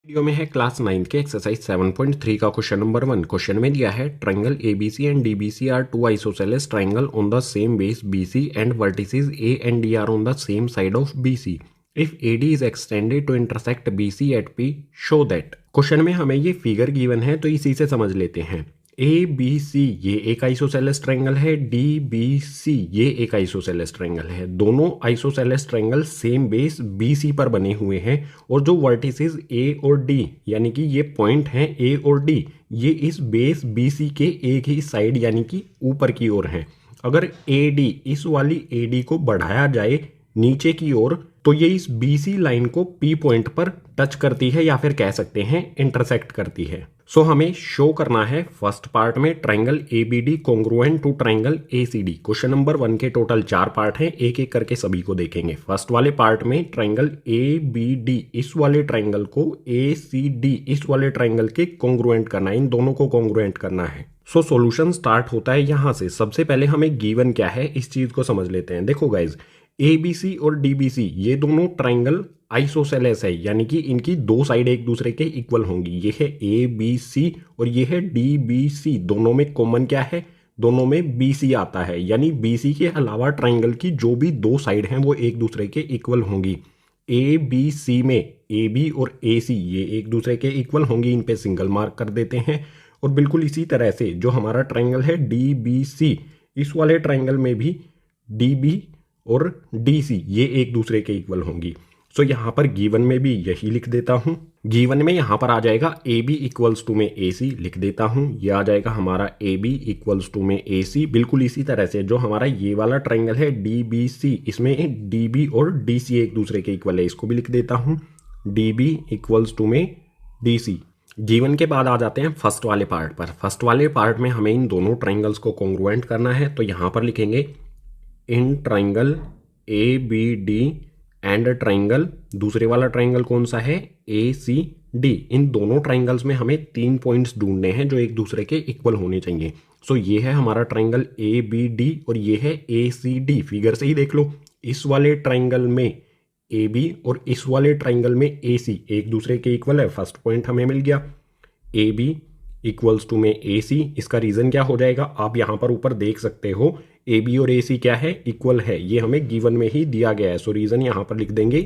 Video में है class 9 के एक्सरसाइज 7.3 का क्वेश्चन नंबर 1। क्वेश्चन में दिया है triangle ABC and DBC are two isosceles triangle on the same base BC and vertices A and D are on the same side of BC. If AD is extended to intersect BC at P show that. Question में हमें ये figure given है तो इसी से समझ लेते हैं। ए बी सी ये एक आइसोसेलेस ट्रायंगल है, डी बी सी ये एक आइसोसेलेस ट्रायंगल है। दोनों isosceles triangle same base B C पर बने हुए हैं और जो वर्टिसेस ए और डी यानी कि ये पॉइंट हैं ए और डी, ये इस बेस बी सी के एक ही साइड यानी कि ऊपर की ओर हैं। अगर ए डी इस वाली ए डी को बढ़ाया जाए नीचे की ओर तो ये इस बी सी लाइन को पी पॉइंट पर टच करती है या फिर कह सकते हैं इंटरसेक्ट करती है। सो हमें शो करना है फर्स्ट पार्ट में triangle A B D congruent to triangle A C D. Question number 1 के टोटल 4 पार्ट हैं, एक एक करके सभी को देखेंगे। फर्स्ट वाले पार्ट में ट्रायंगल ए बी डी इस वाले ट्रायंगल को ए सी डी इस वाले ट्रायंगल के कॉन्ग्रुएंट करना है, इन दोनों को कॉन्ग्रुएंट करना है। सो सॉल्यूशन स्टार्ट होता है यहां से। सबसे पहले हमें गिवन क्या है इस चीज को समझ लेते हैं। देखो गाइज, ए बी सी और डी बी सी ये दोनों ट्रायंगल आइसोसेलेस है यानी कि इनकी दो साइड एक दूसरे के इक्वल होंगी। ये है ए बी सी और ये है डी बी सी। दोनों में कॉमन क्या है? दोनों में बी सी आता है, यानी बी सी के अलावा ट्रायंगल की जो भी दो साइड हैं वो एक दूसरे के इक्वल होंगी। ए बी सी में ए बी और ए सी ये एक दूसरे के इक्वल होंगी, इन पे सिंगल मार्क कर देते हैं। और बिल्कुल इसी तरह से जो हमारा ट्रायंगल है डी बी सी, इस वाले ट्रायंगल में भी डी बी और डी सी ये एक दूसरे के इक्वल होंगी। सो यहां पर गिवन में भी यही लिख देता हूं। गिवन में यहां पर आ जाएगा ए बी इक्वल्स टू में ए सी लिख देता हूं। ये आ जाएगा हमारा ए बी इक्वल्स टू में ए सी। बिल्कुल इसी तरह से जो हमारा ये वाला ट्रायंगल है डी बी सी, इसमें डी बी और डी सी एक दूसरे के इक्वल है, इसको भी लिख देता हूं डी बी इक्वल्स टू में डी सी। गिवन के बाद आ जाते हैं फर्स्ट वाले पार्ट पर। फर्स्ट वाले पार्ट में हमें इन दोनों ट्रायंगल्स को कॉन्ग्रुएंट करना है, तो यहां पर लिखेंगे in triangle A B D and triangle, दूसरे वाला ट्रायंगल कौन सा है? ए सी डी। इन दोनों ट्रायंगल्स में हमें 3 पॉइंट्स ढूंढने हैं जो एक दूसरे के इक्वल होने चाहिए। सो ये है हमारा ट्रायंगल ए बी डी और ये है ए सी डी। फिगर से ही देख लो, इस वाले ट्रायंगल में ए बी और इस वाले ट्रायंगल में ए सी एक दूसरे के इक्वल है। फर्स्ट पॉइंट हमें मिल गया। ए बी इक्वल्स टू में ए सी, इसका रीजन क्या हो जाएगा? आप यहां पर ऊपर देख सकते हो ए बी और ए सी क्या है? इक्वल है। ये हमें गिवन में ही दिया गया है, सो रीजन यहां पर लिख देंगे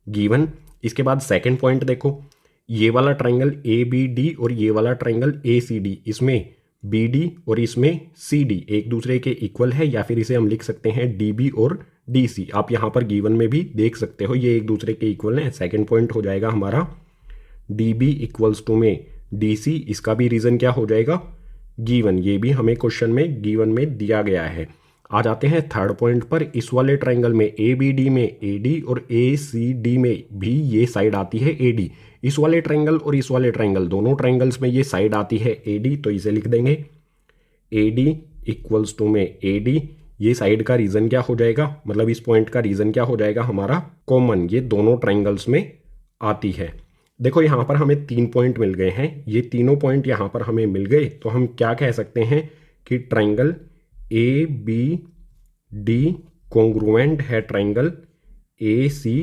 गिवन। इसके बाद सेकंड पॉइंट देखो, ये वाला ट्रायंगल ए बी डी और ये वाला ट्रायंगल ए सी डी, इसमें बी डी और इसमें सी डी एक दूसरे के इक्वल है, या फिर इसे हम लिख सकते हैं डी बी और डी सी। आप यहां पर गिवन में भी देख सकते हो ये एक दूसरे के इक्वल है। सेकेंड पॉइंट हो जाएगा हमारा डी बी इक्वल्स टू में डी सी। इसका भी रीजन क्या हो जाएगा? गिवन। ये भी हमें क्वेश्चन में गिवन में दिया गया है। आ जाते हैं थर्ड पॉइंट पर। इस वाले ट्रायंगल में ए बी डी में ए डी और ए सी डी में भी ये साइड आती है ए डी। इस वाले ट्रायंगल और इस वाले ट्रायंगल दोनों ट्रायंगल्स में ये साइड आती है ए डी, तो इसे लिख देंगे ए डी इक्वल्स टू में ए डी। ये साइड का रीजन क्या हो जाएगा, मतलब इस पॉइंट का रीजन क्या हो जाएगा हमारा? कॉमन। ये दोनों ट्रायंगल्स में आती है। देखो यहां पर हमें 3 पॉइंट मिल गए हैं, ये तीनों पॉइंट यहां पर हमें मिल गए, तो हम क्या कह सकते हैं कि triangle A B D congruent है ट्रायंगल ए सी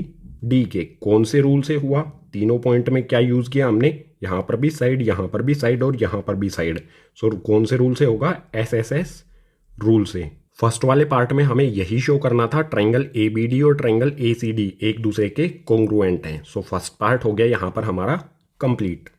डी के। कौन से रूल से हुआ? तीनों पॉइंट में क्या यूज किया हमने? यहां पर भी साइड, यहां पर भी साइड और यहां पर भी साइड। सो कौन से रूल से होगा? एसएसएस रूल से। फर्स्ट वाले पार्ट में हमें यही शो करना था, ट्रायंगल ए बी डी और ट्रायंगल ए सी डी एक दूसरे के कॉन्ग्रुएंट हैं। सो फर्स्ट पार्ट हो गया यहां पर हमारा कंप्लीट।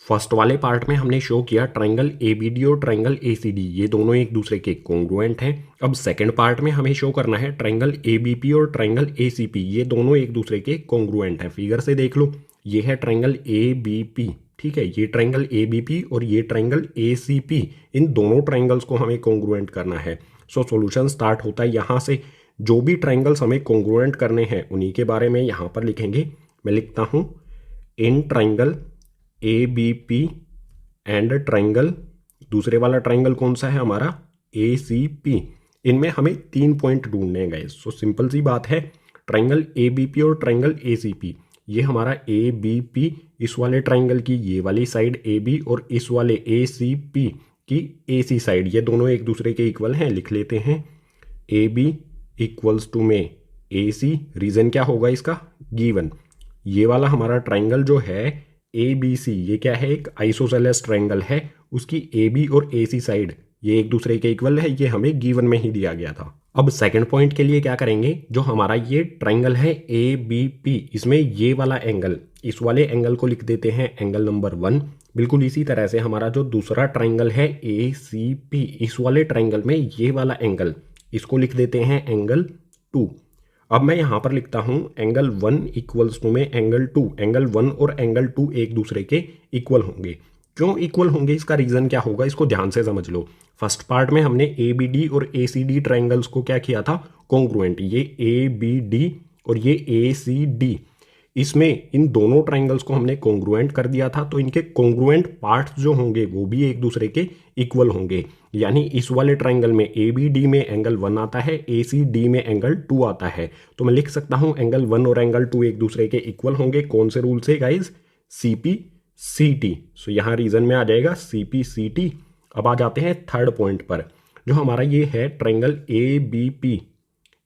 फर्स्ट वाले पार्ट में हमने शो किया ट्रायंगल ए बी डी और ट्रायंगल ए सी डी ये दोनों एक दूसरे के कॉन्ग्रुएंट हैं। अब सेकंड पार्ट में हमें शो करना है ट्रायंगल ए बी पी और ट्रायंगल ए सी पी ये दोनों एक दूसरे के कॉन्ग्रुएंट हैं। फिगर से देख लो, ये है ट्रायंगल ए बी पी, ठीक है, ये ट्रायंगल ए बी पी और ये ट्रायंगल ए सी पी, इन दोनों ट्रायंगल्स को हमें कॉन्ग्रुएंट करना है। सो सॉल्यूशन स्टार्ट होता है यहाँ से। जो भी ट्रायंगल्स हमें कॉन्ग्रुएंट करने हैं उन्हीं के बारे में यहाँ पर लिखेंगे। मैं लिखता हूँ in triangle A B P and triangle, दूसरे वाला ट्रायंगल कौन सा है हमारा? A C P. इनमें हमें 3 पॉइंट ढूंढने हैं गाइस। सो सिंपल सी बात है, ट्रायंगल ए बी पी और ट्रायंगल ए सी पी, ये हमारा ए बी पी इस वाले ट्रायंगल की ये वाली साइड ए बी और इस वाले ए सी पी की ए सी साइड, ये दोनों एक दूसरे के इक्वल हैं। लिख लेते हैं ए बी इक्वल्स टू में ए सी। रीजन क्या होगा इसका? गिवन। ये वाला हमारा ट्राइंगल जो है ए बी सी, ये क्या है, एक आइसोसेलेस ट्राइंगल है। उसकी ए बी और ए सी साइड ये एक दूसरे के इक्वल है, ये हमें गिवन में ही दिया गया था। अब सेकंड पॉइंट के लिए क्या करेंगे, जो हमारा ये ट्राइंगल है ए बी पी, इसमें ये वाला एंगल, इस वाले एंगल को लिख देते हैं एंगल नंबर 1। बिल्कुल इसी तरह से हमारा जो दूसरा ट्राइंगल है ए सी पी, इस वाले ट्राइंगल में ये वाला एंगल, इसको लिख देते हैं एंगल 2। अब मैं यहाँ पर लिखता हूँ एंगल 1 इक्वल्स टू में एंगल 2। एंगल 1 और एंगल 2 एक दूसरे के इक्वल होंगे। क्यों इक्वल होंगे, इसका रीज़न क्या होगा, इसको ध्यान से समझ लो। फर्स्ट पार्ट में हमने ए बी डी और ए सी डी ट्राइंगल्स को क्या किया था, कॉन्ग्रुएंट। ये ए बी डी और ये ए सी डी, इसमें इन दोनों ट्राइंगल्स को हमने कॉन्ग्रुएंट कर दिया था, तो इनके कॉन्ग्रुएंट पार्ट्स जो होंगे वो भी एक दूसरे के इक्वल होंगे। यानी इस वाले ट्राइंगल में ए बी डी में एंगल 1 आता है, ए सी डी में एंगल 2 आता है। तो मैं लिख सकता हूं एंगल 1 और एंगल 2 एक दूसरे के इक्वल होंगे। कौन से रूल से guys, C P C T. So यहाँ रीजन में आ जाएगा सी पी सी टी। अब आ जाते हैं थर्ड पॉइंट पर, जो हमारा ये है ट्राइंगल ए बी पी,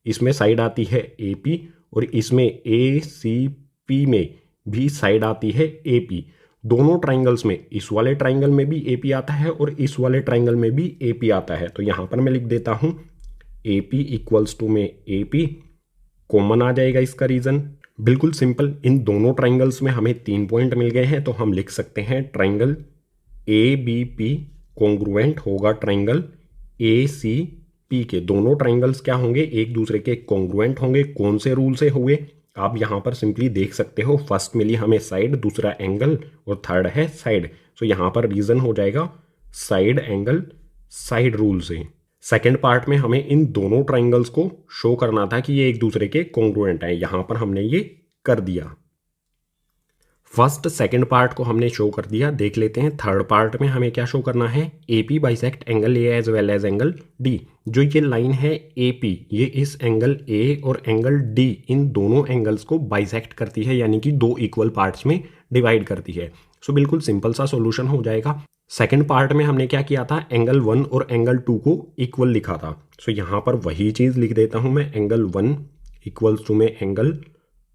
इसमें साइड आती है ए पी और इसमें ए सी पी में भी साइड आती है ए पी। दोनों ट्राइंगल्स में, इस वाले ट्राइंगल में भी ए पी आता है और इस वाले ट्राइंगल में भी ए पी आता है। तो यहाँ पर मैं लिख देता हूँ ए पी इक्वल्स टू में ए पी, कॉमन आ जाएगा इसका रीजन। बिल्कुल सिंपल, इन दोनों ट्राइंगल्स में हमें 3 पॉइंट मिल गए हैं, तो हम लिख सकते हैं triangle A B P congruent होगा ट्राइंगल ए सी पी के। दोनों ट्राइंगल्स क्या होंगे, एक दूसरे के कॉन्ग्रुएंट होंगे। कौन से रूल से हुए, आप यहाँ पर सिंपली देख सकते हो। फर्स्ट मिली हमें साइड, दूसरा एंगल और थर्ड है साइड। सो यहाँ पर रीजन हो जाएगा साइड एंगल साइड रूल से। सेकेंड पार्ट में हमें इन दोनों ट्राइंगल्स को शो करना था कि ये एक दूसरे के कॉन्ग्रुएंट हैं, यहाँ पर हमने ये कर दिया। फर्स्ट सेकंड पार्ट को हमने शो कर दिया। देख लेते हैं थर्ड पार्ट में हमें क्या शो करना है। A P bisect angle A as well as angle D. जो ये लाइन है ए पी, ये इस एंगल ए और एंगल डी, इन दोनों एंगल्स को बाइसेक्ट करती है, यानी कि 2 इक्वल पार्ट्स में डिवाइड करती है। सो बिल्कुल सिंपल सा सोल्यूशन हो जाएगा। सेकेंड पार्ट में हमने क्या किया था, एंगल 1 और एंगल 2 को इक्वल लिखा था। सो यहाँ पर वही चीज़ लिख देता हूँ मैं, एंगल 1 इक्वल्स टू में एंगल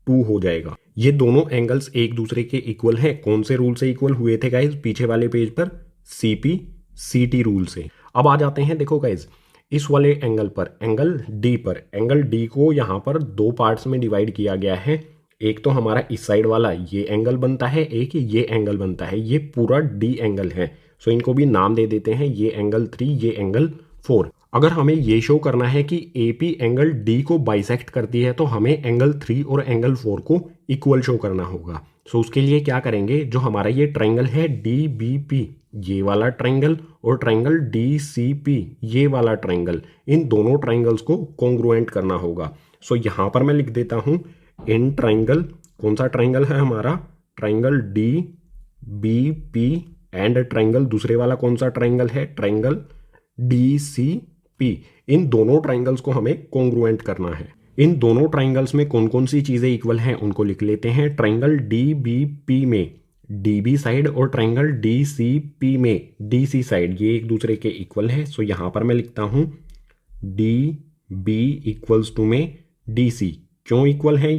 2 हो जाएगा। ये दोनों एंगल्स एक दूसरे के इक्वल हैं। कौन से रूल से इक्वल हुए थे गाइज, पीछे वाले पेज पर C P C T rule से। अब आ जाते हैं, देखो गाइज, इस वाले एंगल पर, एंगल डी पर, एंगल डी को यहाँ पर 2 पार्ट्स में डिवाइड किया गया है। एक तो हमारा इस साइड वाला ये एंगल बनता है, एक ये एंगल बनता है। ये पूरा डी एंगल है। सो इनको भी नाम दे देते हैं, ये एंगल 3, ये एंगल 4। अगर हमें ये शो करना है कि ए पी एंगल डी को बाइसेक्ट करती है, तो हमें एंगल 3 और एंगल 4 को इक्वल शो करना होगा। सो उसके लिए क्या करेंगे, जो हमारा ये ट्राइंगल है डी बी पी, ये वाला ट्राइंगल, और ट्राइंगल डी सी पी, ये वाला ट्राइंगल, इन दोनों ट्राइंगल्स को कॉन्ग्रुएंट करना होगा। सो यहाँ पर मैं लिख देता हूँ इन ट्राइंगल, कौन सा ट्राइंगल है हमारा, triangle D B P, and triangle दूसरे वाला कौन सा ट्राइंगल है, ट्राइंगल डी सी पी। इन दोनों ट्राइंगल्स को हमें कॉन्ग्रुएंट करना है। इन दोनों ट्राइंगल्स में कौन कौन सी चीज़ें इक्वल हैं उनको लिख लेते हैं। ट्राइंगल डी बी पी में डी बी साइड और ट्राइंगल डी सी पी में डी सी साइड, ये एक दूसरे के इक्वल है। सो यहाँ पर मैं लिखता हूँ डी बी इक्वल्स टू में डी सी। क्यों इक्वल है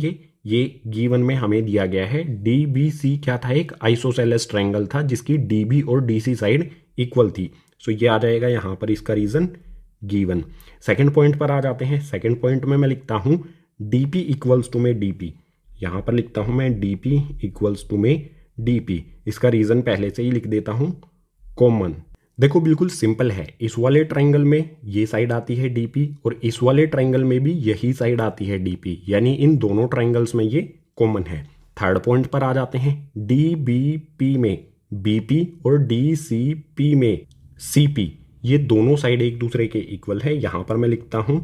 ये गिवन में हमें दिया गया है। डी बी सी क्या था, एक आइसोसेलेस ट्राइंगल था जिसकी डी बी और डी सी साइड इक्वल थी। सो ये आ जाएगा यहाँ पर इसका रीजन गिवन। सेकेंड पॉइंट पर आ जाते हैं। सेकेंड पॉइंट में मैं लिखता हूँ डी पी इक्वल्स टू में डी पी। यहाँ पर लिखता हूँ मैं डी पी इक्वल्स टू में डी पी। इसका रीजन पहले से ही लिख देता हूँ कॉमन। देखो बिल्कुल सिंपल है, इस वाले ट्राइंगल में ये साइड आती है डी पी और इस वाले ट्राइंगल में भी यही साइड आती है डी पी, यानी इन दोनों ट्राइंगल्स में ये कॉमन है। थर्ड पॉइंट पर आ जाते हैं। डी बी पी में बी पी और डी सी पी में सी पी, ये दोनों साइड एक दूसरे के इक्वल है। यहाँ पर मैं लिखता हूँ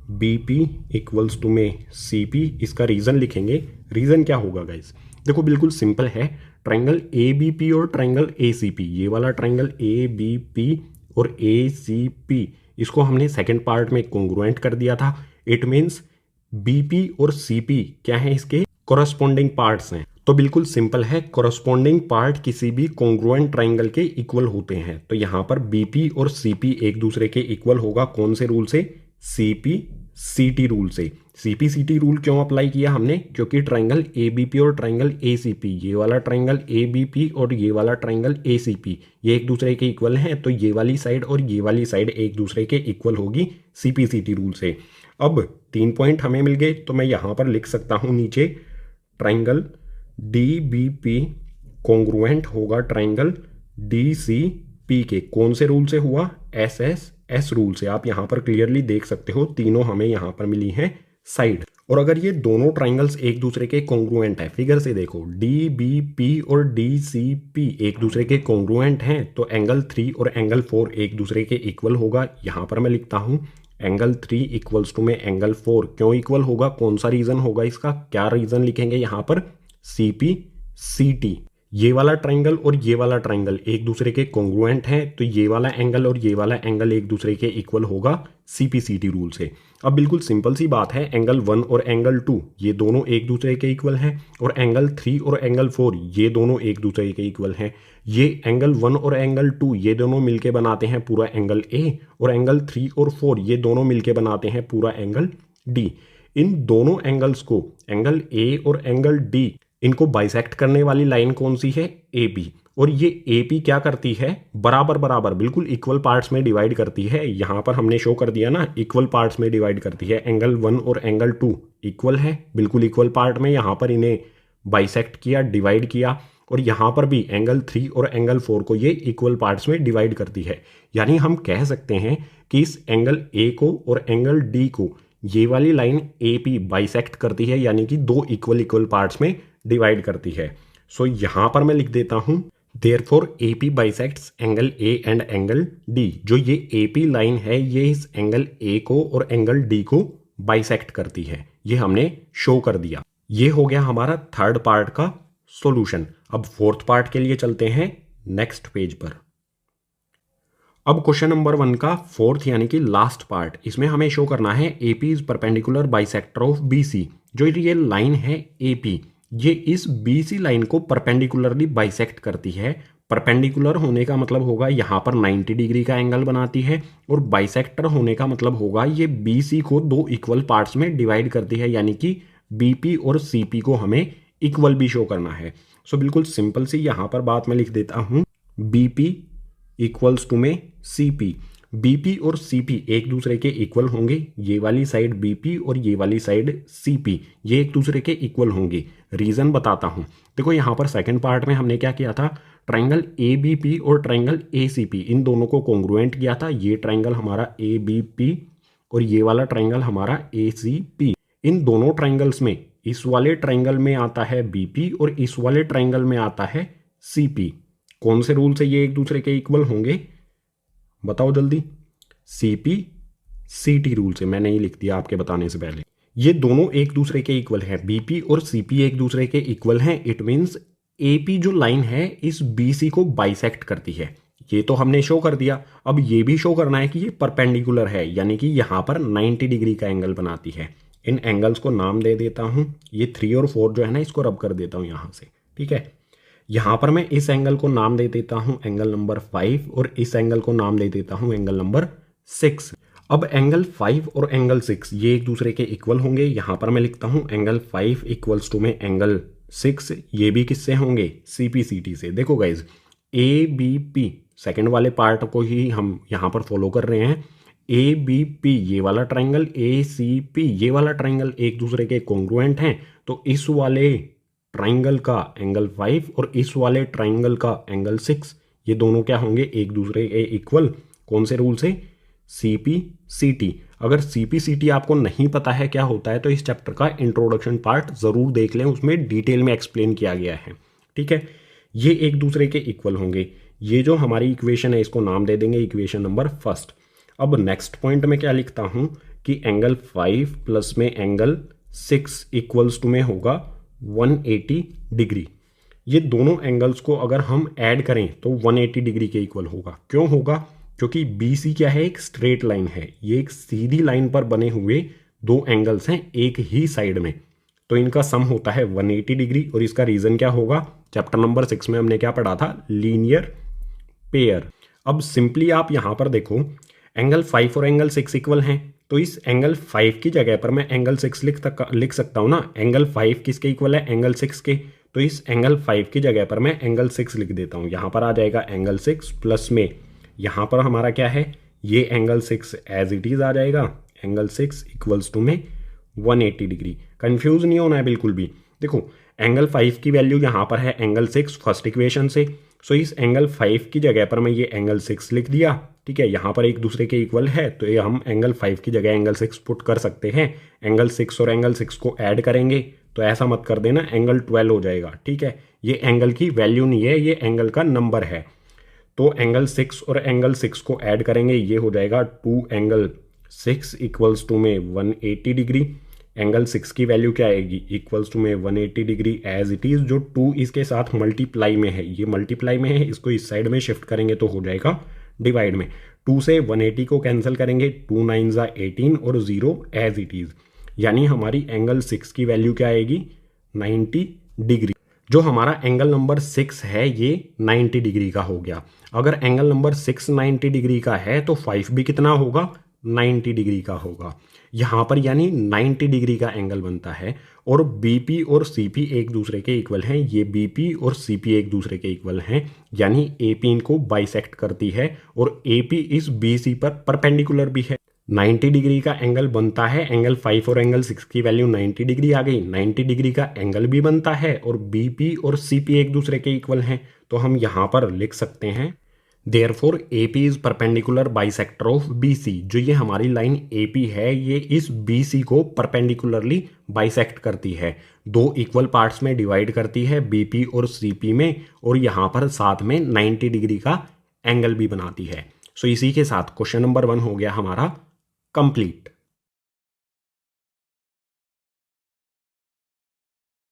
बी पी इक्वल्स टू में सी पी। इसका रीज़न लिखेंगे। रीज़न क्या होगा गाइस, देखो बिल्कुल सिंपल है। ट्राइंगल ए बी पी और ट्राइंगल ए सी पी, ये वाला ट्राइंगल ए बी पी और ए सी पी, इसको हमने सेकेंड पार्ट में कॉन्ग्रुएंट कर दिया था। इट मीन्स बी पी और सी पी क्या है, इसके कोरस्पॉन्डिंग पार्ट्स हैं। तो बिल्कुल सिंपल है, कोरस्पॉन्डिंग पार्ट किसी भी कॉन्ग्रुएंट ट्राइंगल के इक्वल होते हैं। तो यहाँ पर बीपी और सीपी एक दूसरे के इक्वल होगा। कौन से रूल से, सीपी सीटी रूल से। सीपीसीटी रूल क्यों अप्लाई किया हमने, क्योंकि ट्रायंगल एबीपी और ट्रायंगल एसीपी, ये वाला ट्रायंगल एबीपी और ये वाला ट्रायंगल एसीपी ये एक दूसरे के इक्वल हैं, तो ये वाली साइड और ये वाली साइड एक दूसरे के इक्वल होगी सीपीसीटी रूल से। अब 3 पॉइंट हमें मिल गए, तो मैं यहाँ पर लिख सकता हूँ नीचे ट्रायंगल डीबीपी कॉन्ग्रुएंट होगा ट्रायंगल डीसीपी के। कौन से रूल से हुआ, एस रूल से। आप यहाँ पर क्लियरली देख सकते हो तीनों हमें यहाँ पर मिली हैं साइड। और अगर ये दोनों ट्राइंगल्स एक दूसरे के कॉन्ग्रुएंट है, फिगर से देखो डी बी पी और डी सी पी एक दूसरे के कॉन्ग्रुएंट हैं, तो एंगल 3 और एंगल 4 एक दूसरे के इक्वल होगा। यहाँ पर मैं लिखता हूँ एंगल 3 इक्वल्स टू में एंगल 4। क्यों इक्वल होगा, कौन सा रीजन होगा इसका, क्या रीजन लिखेंगे यहाँ पर, सी पी सी टी। ये वाला ट्राइंगल और ये वाला ट्राइंगल एक दूसरे के कॉन्ग्रुएंट हैं, तो ये वाला एंगल और ये वाला एंगल एक दूसरे के इक्वल होगा सीपीसीटी रूल से। अब बिल्कुल सिंपल सी बात है, एंगल 1 और एंगल 2 ये दोनों एक दूसरे के इक्वल हैं, और एंगल 3 और एंगल 4 ये दोनों एक दूसरे के इक्वल हैं। ये एंगल 1 और एंगल 2 ये दोनों मिलके बनाते हैं पूरा एंगल ए, और एंगल 3 और 4 ये दोनों मिलके बनाते हैं पूरा एंगल डी। इन दोनों एंगल्स को, एंगल ए और एंगल डी, इनको बाइसेक्ट करने वाली लाइन कौन सी है, एपी। और ये एपी क्या करती है, बराबर बराबर बिल्कुल इक्वल पार्ट्स में डिवाइड करती है। यहाँ पर हमने शो कर दिया ना, इक्वल पार्ट्स में डिवाइड करती है। एंगल 1 और एंगल 2 इक्वल है, बिल्कुल इक्वल पार्ट में। यहाँ पर इन्हें बाइसेक्ट किया, डिवाइड किया, और यहाँ पर भी एंगल 3 और एंगल 4 को ये इक्वल पार्ट्स में डिवाइड करती है। यानी हम कह सकते हैं कि इस एंगल ए को और एंगल डी को ये वाली लाइन एपी बाइसेक्ट करती है, यानी कि दो इक्वल पार्ट्स में डिवाइड करती है। सो यहां पर मैं लिख देता हूं therefore AP bisects angle A and angle D। जो ये AP लाइन है ये इस एंगल A को और एंगल D को बाइसेक्ट करती है, ये हमने शो कर दिया। ये हो गया हमारा थर्ड पार्ट का सॉल्यूशन। अब फोर्थ पार्ट के लिए चलते हैं नेक्स्ट पेज पर। अब क्वेश्चन नंबर 1 का फोर्थ यानी कि लास्ट पार्ट, इसमें हमें शो करना है AP is perpendicular bisector of BC। जो ये लाइन है AP, ये इस BC लाइन को परपेंडिकुलरली बाइसेक्ट करती है। परपेंडिकुलर होने का मतलब होगा यहाँ पर 90 डिग्री का एंगल बनाती है, और बाइसेक्टर होने का मतलब होगा ये BC को दो इक्वल पार्ट्स में डिवाइड करती है, यानी कि BP और CP को हमें इक्वल भी शो करना है। सो बिल्कुल सिंपल सी यहाँ पर बात मैं लिख देता हूँ, BP इक्वल्स टू में CP। BP और CP एक दूसरे के इक्वल होंगे। ये वाली साइड BP और ये वाली साइड CP ये एक दूसरे के इक्वल होंगे। रीज़न बताता हूँ। देखो यहाँ पर सेकंड पार्ट में हमने क्या किया था, ट्रायंगल ABP और ट्रायंगल ACP इन दोनों को कॉन्ग्रुएंट किया था। ये ट्रायंगल हमारा ABP और ये वाला ट्रायंगल हमारा ACP। इन दोनों ट्रायंगल्स में इस वाले ट्रायंगल में आता है BP और इस वाले ट्रायंगल में आता है CP। कौन से रूल से ये एक दूसरे के इक्वल होंगे, बताओ जल्दी। CP-CT रूल से। मैंने ही लिख दिया आपके बताने से पहले। ये दोनों एक दूसरे के इक्वल हैं, BP और CP एक दूसरे के इक्वल हैं। इट मीन्स AP जो लाइन है इस BC को बाइसेक्ट करती है। ये तो हमने शो कर दिया। अब ये भी शो करना है कि ये परपेंडिकुलर है, यानी कि यहाँ पर 90 डिग्री का एंगल बनाती है। इन एंगल्स को नाम दे देता हूँ। ये 3 और 4 जो है ना, इसको रब कर देता हूँ यहाँ से, ठीक है। यहाँ पर मैं इस एंगल को नाम दे देता हूँ एंगल नंबर 5, और इस एंगल को नाम दे देता हूँ एंगल नंबर 6। अब एंगल 5 और एंगल 6 ये एक दूसरे के इक्वल होंगे। यहाँ पर मैं लिखता हूँ एंगल 5 इक्वल्स टू में एंगल 6। ये भी किससे होंगे, CP-CT से। देखो गाइज, ABP सेकंड वाले पार्ट को ही हम यहाँ पर फॉलो कर रहे हैं। ABP ये वाला ट्राइंगल, ACP ये वाला ट्राइंगल एक दूसरे के कॉन्ग्रुएंट हैं, तो इस वाले ट्राइंगल का एंगल 5 और इस वाले ट्राइंगल का एंगल 6 ये दोनों क्या होंगे, एक दूसरे के इक्वल। कौन से रूल से, CP-CT। अगर CP-CT आपको नहीं पता है क्या होता है, तो इस चैप्टर का इंट्रोडक्शन पार्ट ज़रूर देख लें, उसमें डिटेल में एक्सप्लेन किया गया है, ठीक है। ये एक दूसरे के इक्वल होंगे। ये जो हमारी इक्वेशन है इसको नाम दे देंगे इक्वेशन नंबर 1। अब नेक्स्ट पॉइंट में क्या लिखता हूँ कि एंगल 5 प्लस में एंगल 6 इक्वल्स टू में होगा 180 डिग्री। ये दोनों एंगल्स को अगर हम ऐड करें तो 180 डिग्री के इक्वल होगा। क्यों होगा, क्योंकि BC क्या है, एक स्ट्रेट लाइन है। ये एक सीधी लाइन पर बने हुए दो एंगल्स हैं एक ही साइड में, तो इनका सम होता है 180 डिग्री। और इसका रीजन क्या होगा, चैप्टर नंबर 6 में हमने क्या पढ़ा था, लीनियर पेयर। अब सिंपली आप यहां पर देखो, एंगल 5 और एंगल 6 इक्वल हैं, तो इस एंगल 5 की जगह पर मैं एंगल 6 लिख सकता हूँ ना। एंगल 5 किसके इक्वल है? एंगल 6 के। तो इस एंगल 5 की जगह पर मैं एंगल 6 लिख देता हूँ। यहाँ पर आ जाएगा एंगल 6 प्लस में यहाँ पर हमारा क्या है, ये एंगल 6 एज इट इज़ आ जाएगा। एंगल 6 इक्वल्स टू में 180 डिग्री। कन्फ्यूज़ नहीं होना है बिल्कुल भी। देखो एंगल 5 की वैल्यू यहाँ पर है एंगल 6 फर्स्ट इक्वेशन से। सो इस एंगल 5 की जगह पर मैं ये एंगल 6 लिख दिया। ठीक है, यहाँ पर एक दूसरे के इक्वल है तो ये हम एंगल 5 की जगह एंगल 6 पुट कर सकते हैं। एंगल 6 और एंगल 6 को ऐड करेंगे तो ऐसा मत कर देना, एंगल 12 हो जाएगा। ठीक है, ये एंगल की वैल्यू नहीं है, ये एंगल का नंबर है। तो एंगल 6 और एंगल 6 को ऐड करेंगे, ये हो जाएगा 2 एंगल 6 इक्वल्स टू में 180 डिग्री। एंगल 6 की वैल्यू क्या आएगी? इक्वल्स टू में 180 डिग्री एज इट इज़। जो 2 इसके साथ मल्टीप्लाई में है, ये मल्टीप्लाई में है, इसको इस साइड में शिफ्ट करेंगे तो हो जाएगा डिवाइड में। 2 से 180 को कैंसिल करेंगे, 2 9 ज़ा 18 और 0 एज इट इज़। यानी हमारी एंगल 6 की वैल्यू क्या आएगी? 90 डिग्री। जो हमारा एंगल नंबर 6 है ये 90 डिग्री का हो गया। अगर एंगल नंबर 6 90 डिग्री का है तो 5 भी कितना होगा? 90 डिग्री का होगा। यहाँ पर यानी 90 डिग्री का एंगल बनता है। और बीपी और सीपी एक दूसरे के इक्वल हैं। ये बीपी और सीपी एक दूसरे के इक्वल हैं, यानी एपी इनको बाइसेक्ट करती है और एपी इस बीसी पर परपेंडिकुलर भी है। 90 डिग्री का एंगल बनता है। एंगल 5 और एंगल 6 की वैल्यू 90 डिग्री आ गई। 90 डिग्री का एंगल भी बनता है और बीपी और सीपी एक दूसरे के इक्वल हैं। तो हम यहाँ पर लिख सकते हैं therefore AP is perpendicular bisector of BC। जो ये हमारी लाइन AP है ये इस BC को परपेंडिकुलरली बाइसेक्ट करती है, दो इक्वल पार्ट्स में डिवाइड करती है BP और CP में, और यहाँ पर साथ में 90 डिग्री का एंगल भी बनाती है। सो इसी के साथ क्वेश्चन नंबर 1 हो गया हमारा कंप्लीट।